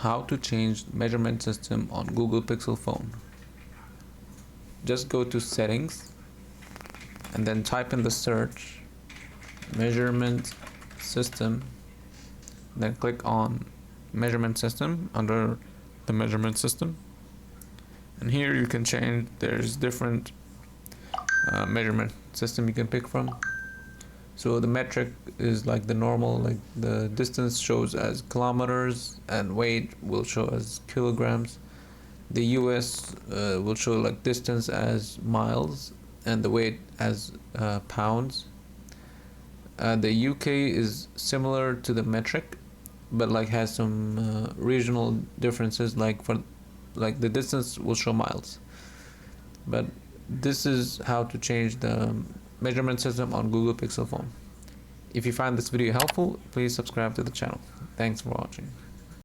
how to change measurement system on Google Pixel phone. Just go to settings and then type in the search measurement system, then click on measurement system under the measurement system, and here you can change. There's different measurement system you can pick from. So the metric is like the normal, like the distance shows as kilometers and weight will show as kilograms. The US will show like distance as miles and the weight as pounds. The UK is similar to the metric, but like has some regional differences. Like for like the distance will show miles. But this is how to change the measurement system on Google Pixel phone. If you find this video helpful, please subscribe to the channel. Thanks for watching.